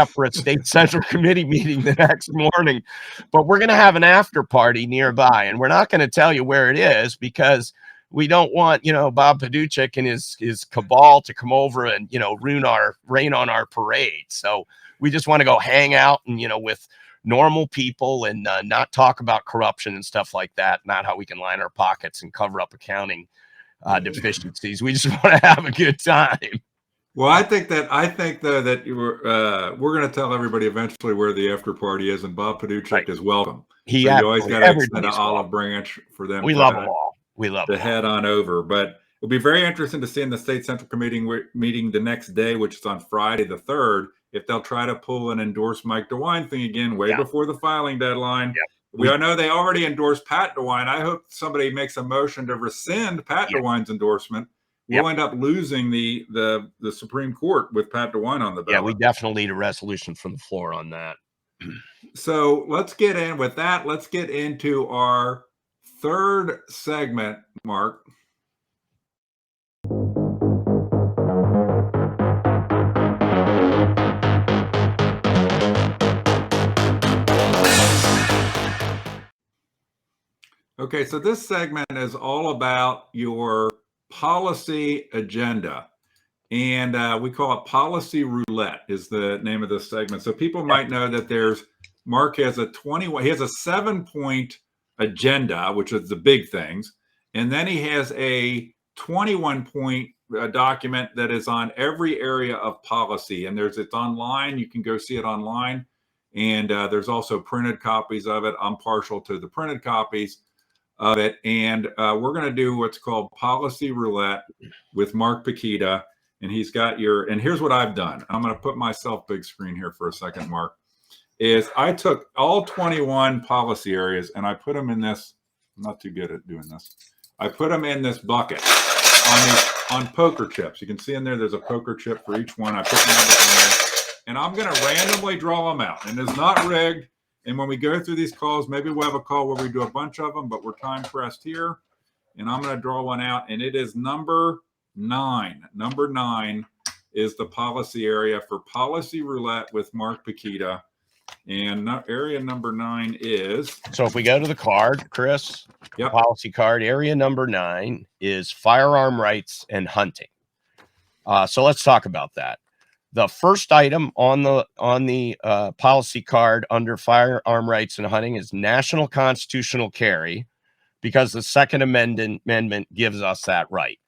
up for a State Central Committee meeting the next morning. But we're going to have an after party nearby, and we're not going to tell you where it is because we don't want, Bob Paduchek and his cabal to come over and, rain on our parade. So we just want to go hang out and, with normal people and not talk about corruption and stuff like that. Not how we can line our pockets and cover up accounting deficiencies. We just want to have a good time. Well, I think though that we're going to tell everybody eventually where the after party is, and Bob Paduchek is welcome. You always got to extend an olive branch for them. We love them all. We love to head on over, but it'll be very interesting to see in the State Central Committee meeting the next day, which is on Friday the 3rd, if they'll try to pull an endorse Mike DeWine thing again way before the filing deadline. We all know they already endorsed Pat DeWine. I hope somebody makes a motion to rescind Pat DeWine's endorsement. We'll end up losing the Supreme Court with Pat DeWine on the ballot. Yeah, we definitely need a resolution from the floor on that. So let's get in with that. Let's get into our third segment, Mark. Okay, so this segment is all about your policy agenda. And we call it Policy Roulette is the name of this segment. So people might know that Mark has he has a 7-point agenda, which is the big things. And then he has a 21-point document that is on every area of policy. And it's online. You can go see it online. And there's also printed copies of it. I'm partial to the printed copies of it. And we're going to do what's called Policy Roulette with Mark Pukita. And he's got and here's what I've done. I'm going to put myself big screen here for a second, Mark. I took all 21 policy areas and I put them in this. I'm not too good at doing this. I put them in this bucket on poker chips. You can see in there's a poker chip for each one. I put them in there, and I'm going to randomly draw them out. And it's not rigged. And when we go through these calls, maybe we'll have a call where we do a bunch of them, but we're time pressed here. And I'm going to draw one out, and it is number 9. Number 9 is the policy area for Policy Roulette with Mark Pukita. And area number 9 is. So if we go to the card, Chris, policy card, area number 9 is firearm rights and hunting. So let's talk about that. The first item on the policy card under firearm rights and hunting is national constitutional carry, because the Second Amendment gives us that right.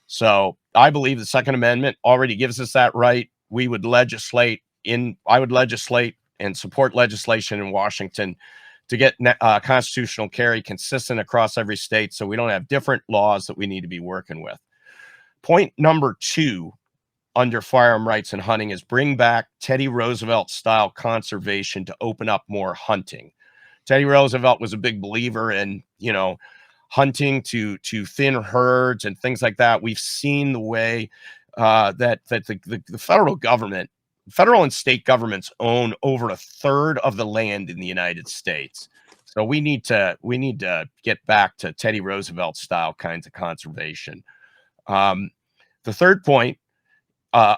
So I believe the Second Amendment already gives us that right. I would legislate and support legislation in Washington to get constitutional carry consistent across every state, so we don't have different laws that we need to be working with. Point number 2 under firearm rights and hunting is bring back Teddy Roosevelt style conservation to open up more hunting. Teddy Roosevelt was a big believer in, hunting to thin herds and things like that. We've seen the way that the federal and state governments own over a third of the land in the United States. So we need to get back to Teddy Roosevelt style kinds of conservation. The third point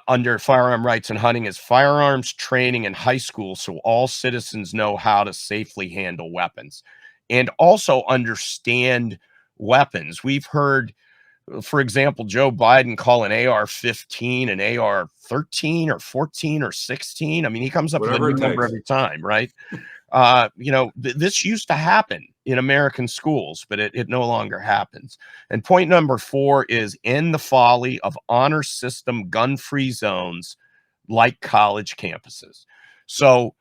under firearm rights and hunting is firearms training in high school, so all citizens know how to safely handle weapons and also understand weapons. We've heard, for example, Joe Biden call an AR-15 an AR-13 or 14 or 16. I mean, he comes up with a new number every time, right? This used to happen in American schools, but it no longer happens. And point number 4 is end the folly of honor system gun-free zones like college campuses. So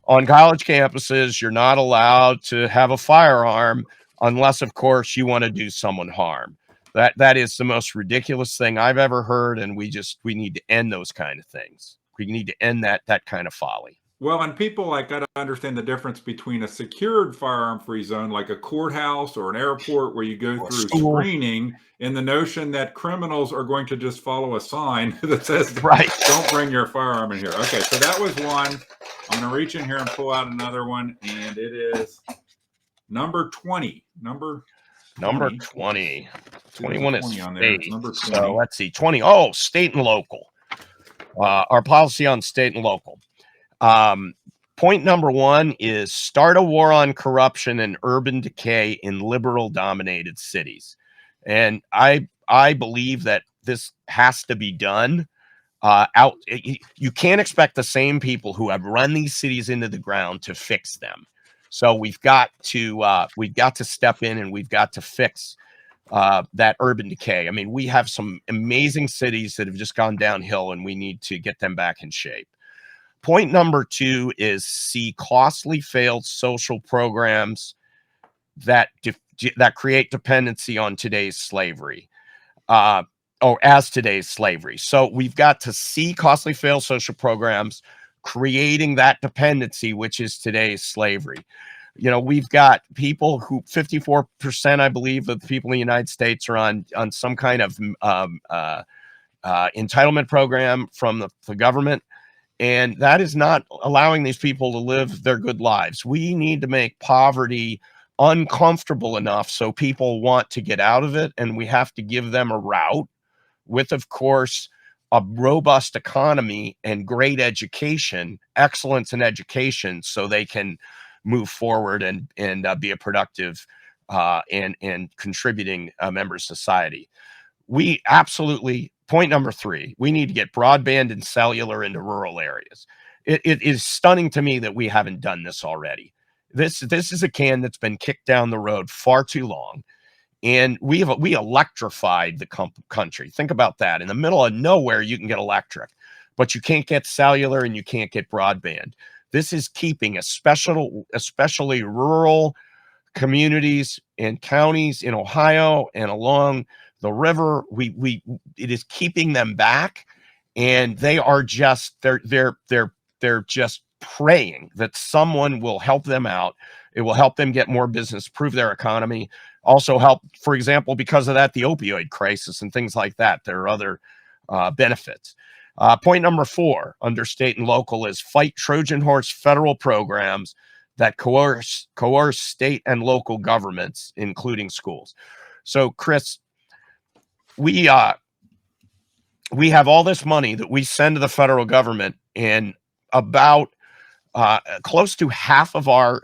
on college campuses, you're not allowed to have a firearm unless, of course, you want to do someone harm. That is the most ridiculous thing I've ever heard, and we need to end those kind of things. We need to end that kind of folly. Well, and people got to understand the difference between a secured firearm-free zone, like a courthouse or an airport, where you go through screening, and the notion that criminals are going to just follow a sign that says, "Don't bring your firearm in here." Okay, so that was one. I'm going to reach in here and pull out another one, and it is number 20. Number 20. 21 is state. Number 20. So let's see. 20. Oh, state and local. Our policy on state and local. Point number 1 is start a war on corruption and urban decay in liberal dominated cities. And I believe that this has to be done. You can't expect the same people who have run these cities into the ground to fix them. So we've got to step in and we've got to fix that urban decay. I mean, we have some amazing cities that have just gone downhill, and we need to get them back in shape. Point number 2 is see costly failed social programs that create dependency on today's slavery, as today's slavery. So we've got to see costly failed social programs creating that dependency, which is today's slavery. We've got people who 54%, I believe, of the people in the United States are on some kind of entitlement program from the government. And that is not allowing these people to live their good lives. We need to make poverty uncomfortable enough so people want to get out of it. And we have to give them a route with, of course, a robust economy and great education, excellence in education, so they can move forward and be a productive and contributing member of society. We absolutely, point number 3, we need to get broadband and cellular into rural areas. It is stunning to me that we haven't done this already. This is a can that's been kicked down the road far too long. And we electrified the country. Think about that. In the middle of nowhere, you can get electric, but you can't get cellular and you can't get broadband. This is keeping especially rural communities and counties in Ohio and along the river. It is keeping them back, and they are just they're just praying that someone will help them out. It will help them get more business, improve their economy, also help, for example, because of that, the opioid crisis and things like that. There are other benefits. Point number 4 under state and local is fight Trojan horse federal programs that coerce state and local governments, including schools. So, Chris, we have all this money that we send to the federal government, and about close to half of our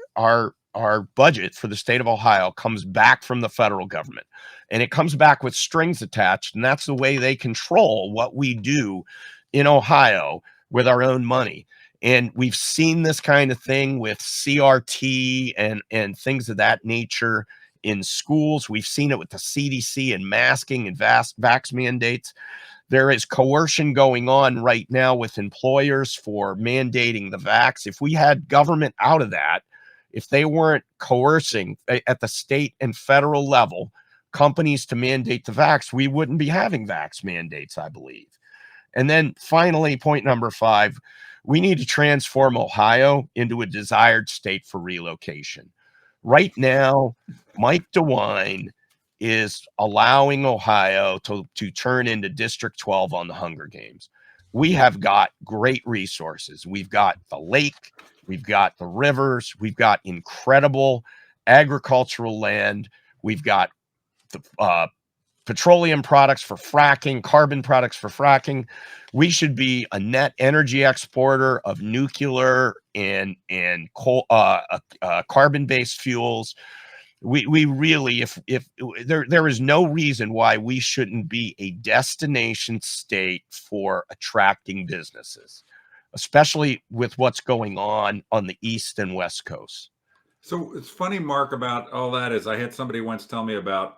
budget for the state of Ohio comes back from the federal government, and it comes back with strings attached, and that's the way they control what we do in Ohio with our own money. And we've seen this kind of thing with CRT and things of that nature in schools. We've seen it with the CDC and masking and vax mandates. There is coercion going on right now with employers for mandating the vax. If we had government out of that, if they weren't coercing at the state and federal level companies to mandate the vax, we wouldn't be having vax mandates, I believe. And then finally, point number 5, we need to transform Ohio into a desired state for relocation. Right now, Mike DeWine is allowing Ohio to turn into District 12 on the Hunger Games. We have got great resources. We've got the lake, we've got the rivers, we've got incredible agricultural land, we've got the petroleum products for fracking, carbon products for fracking. We should be a net energy exporter of nuclear and coal, carbon-based fuels. We really, if there is no reason why we shouldn't be a destination state for attracting businesses, especially with what's going on the East and West Coast. So it's funny, Mark, about all that is I had somebody once tell me about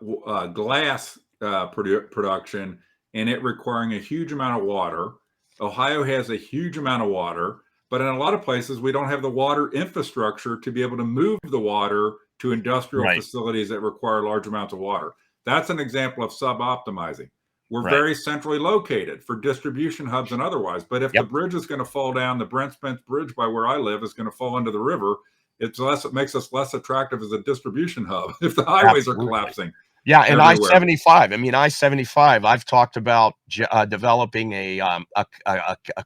glass production and it requiring a huge amount of water. Ohio has a huge amount of water, but in a lot of places we don't have the water infrastructure to be able to move the water to industrial facilities that require large amounts of water. That's an example of sub-optimizing. We're very centrally located for distribution hubs and otherwise, but if the bridge is going to fall down, the Brent Spence Bridge by where I live is going to fall into the river. It makes us less attractive as a distribution hub if the highways are collapsing. Yeah, and everywhere. I-75. I mean, I-75. I've talked about developing a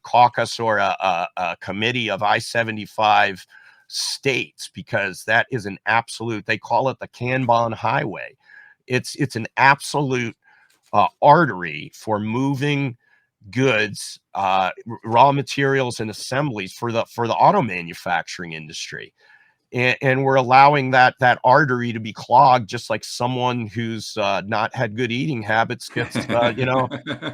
caucus or a committee of I-75 states, because that is an absolute. They call it the Kanban Highway. It's an absolute artery for moving goods, raw materials, and assemblies for the auto manufacturing industry. And we're allowing that artery to be clogged, just like someone who's not had good eating habits gets,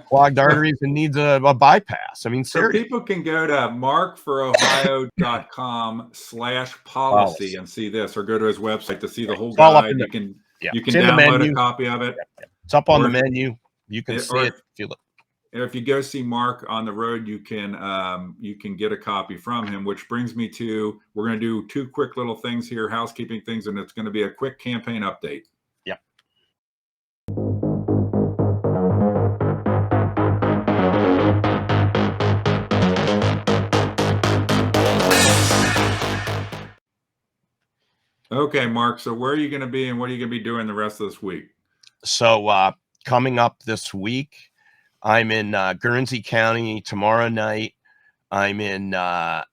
clogged arteries and needs a bypass. I mean, seriously. So people can go to markforohio.com/policy and see this, or go to his website to see the whole guide. You can download a copy of it. It's up on the menu. You can see it. If you go see Mark on the road, you can get a copy from him, which brings me to, we're going to do 2 quick little things here, housekeeping things, and it's going to be a quick campaign update. Yep. Okay, Mark, so where are you going to be and what are you going to be doing the rest of this week? So coming up this week, I'm in Guernsey County tomorrow night. I'm in I'm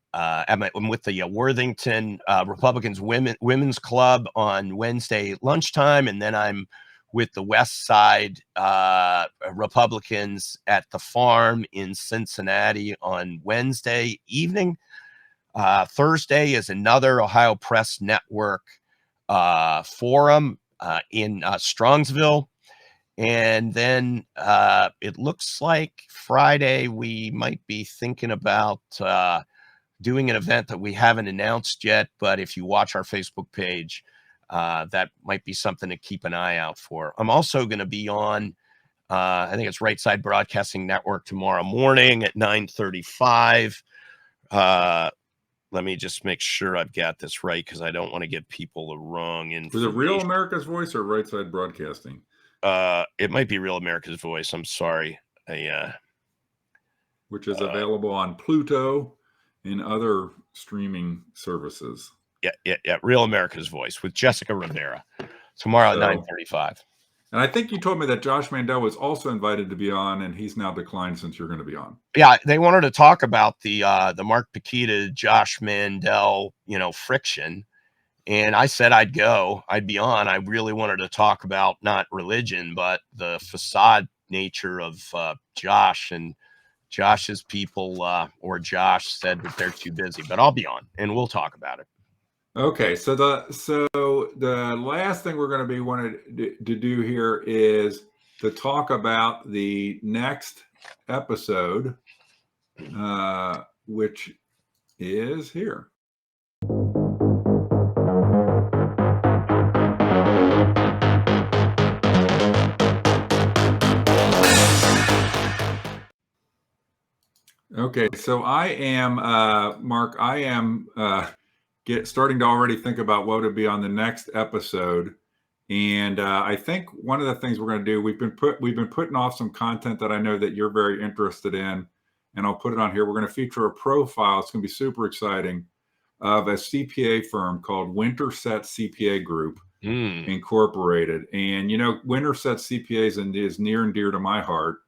with the Worthington Republicans Women's Club on Wednesday lunchtime, and then I'm with the West Side Republicans at the Farm in Cincinnati on Wednesday evening. Thursday is another Ohio Press Network forum in Strongsville. And then it looks like Friday we might be thinking about doing an event that we haven't announced yet. But if you watch our Facebook page, that might be something to keep an eye out for. I'm also going to be on, I think it's Right Side Broadcasting Network tomorrow morning at 9:35. Let me just make sure I've got this right, because I don't want to give people the wrong information. Was it Real America's Voice or Right Side Broadcasting? It might be Real America's Voice. I'm sorry. Which is available on Pluto and other streaming services. Yeah. Real America's Voice with Jessica Rivera tomorrow at 9:35. And I think you told me that Josh Mandel was also invited to be on, and he's now declined since you're going to be on. Yeah, they wanted to talk about the Mark Pukita, Josh Mandel, friction. And I said I'd go. I'd be on. I really wanted to talk about not religion, but the facade nature of Josh, and Josh's people, or Josh said that they're too busy. But I'll be on, and we'll talk about it. Okay, so the last thing we're going to be wanted to do here is to talk about the next episode, which is here. Okay, so I am, Mark, I am starting to already think about what would be on the next episode. And I think one of the things we're going to do, we've been putting off some content that I know that you're very interested in, and I'll put it on here. We're going to feature a profile. It's going to be super exciting, of a CPA firm called Winterset CPA Group Incorporated. And Winterset CPAs is near and dear to my heart.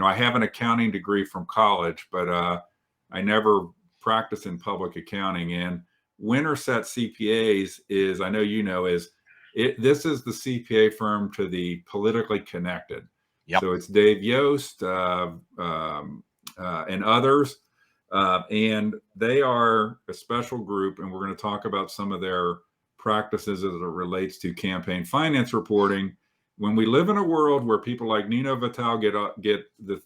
I have an accounting degree from college, but I never practiced in public accounting. And Winterset CPAs is, I know this is the CPA firm to the politically connected. Yep. So it's Dave Yost and others. And they are a special group, and we're going to talk about some of their practices as it relates to campaign finance reporting. When we live in a world where people like Nino Vital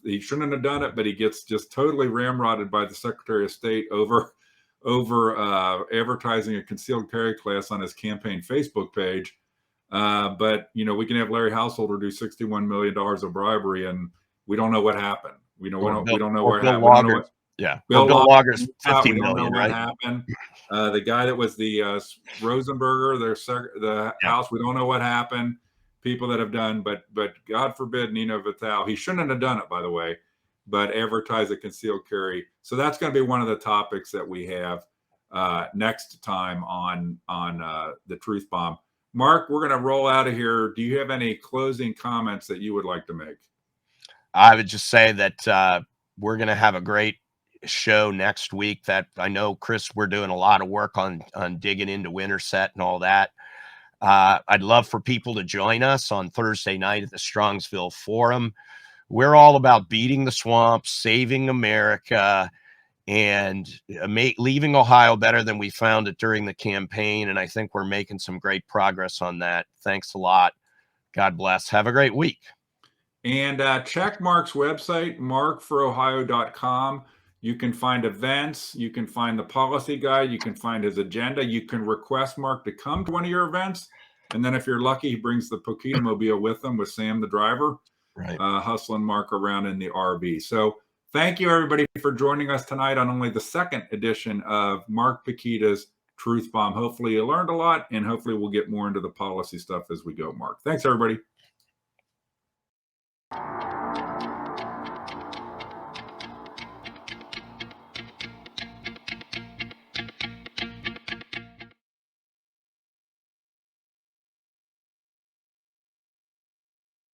he shouldn't have done it, but he gets just totally ramrodded by the Secretary of State over advertising a concealed carry class on his campaign Facebook page. But we can have Larry Householder do $61 million of bribery, and we don't know what happened. We don't know what happened. Bill Logger's $50 million, don't know right? what happened. The guy that was the Rosenberger, the House, we don't know what happened. People that have done, but God forbid Nino Vital, he shouldn't have done it, by the way, but advertise a concealed carry. So that's going to be one of the topics that we have next time on the Truth Bomb. Mark, we're going to roll out of here. Do you have any closing comments that you would like to make? I would just say that we're going to have a great show next week. That I know, Chris, we're doing a lot of work on digging into Winterset and all that. I'd love for people to join us on Thursday night at the Strongsville Forum. We're all about beating the swamp, saving America, and leaving Ohio better than we found it during the campaign. And I think we're making some great progress on that. Thanks a lot. God bless. Have a great week. And check Mark's website, markforohio.com. You can find events. You can find the policy guide. You can find his agenda. You can request Mark to come to one of your events. And then if you're lucky, he brings the Pukita mobile with him, with Sam, the driver, hustling Mark around in the RV. So thank you, everybody, for joining us tonight on only the second edition of Mark Pukita's Truth Bomb. Hopefully you learned a lot, and hopefully we'll get more into the policy stuff as we go, Mark. Thanks, everybody.